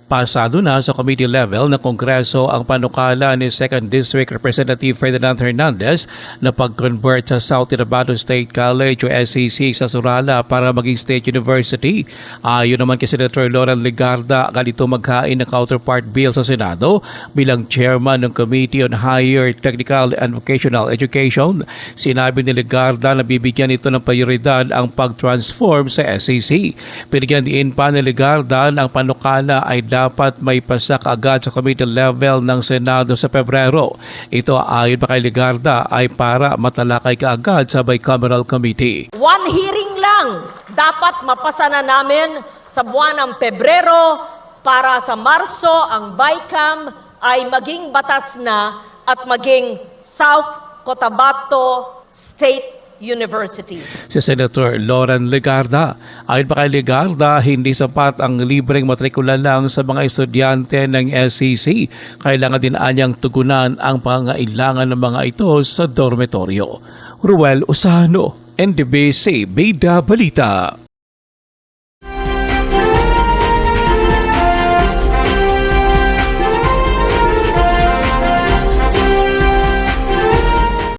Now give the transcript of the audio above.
Pasado na sa committee level ng Kongreso ang panukala ni 2nd District Representative Ferdinand Hernandez na pag-convert sa South Cotabato State College o SCC sa Surala para maging State University. Ayon naman kay Senator Loren Legarda, ganito maghain ng counterpart bill sa Senado bilang chairman ng Committee on Higher Technical and Vocational Education. Sinabi ni Legarda na bibigyan ito ng prioridad ang pag-transform sa SCC. Pinigyan din pa ni Legarda na ang panukala ay dapat may pasak agad sa committee level ng Senado sa Pebrero. Ito ayon pa kay Legarda ay para matalakay kaagad sa bicameral committee. One hearing lang dapat mapasa na namin sa buwan ng Pebrero para sa Marso ang BICAM ay maging batas na at maging South Cotabato State University. Si Senator Loren Legarda, ayon pa kay Legarda, hindi sapat ang libreng matrikula lang sa mga estudyante ng SCC. Kailangan din anyang tugunan ang pangailangan ng mga ito sa dormitoryo. Ruel Usano, NDBC Bida Balita.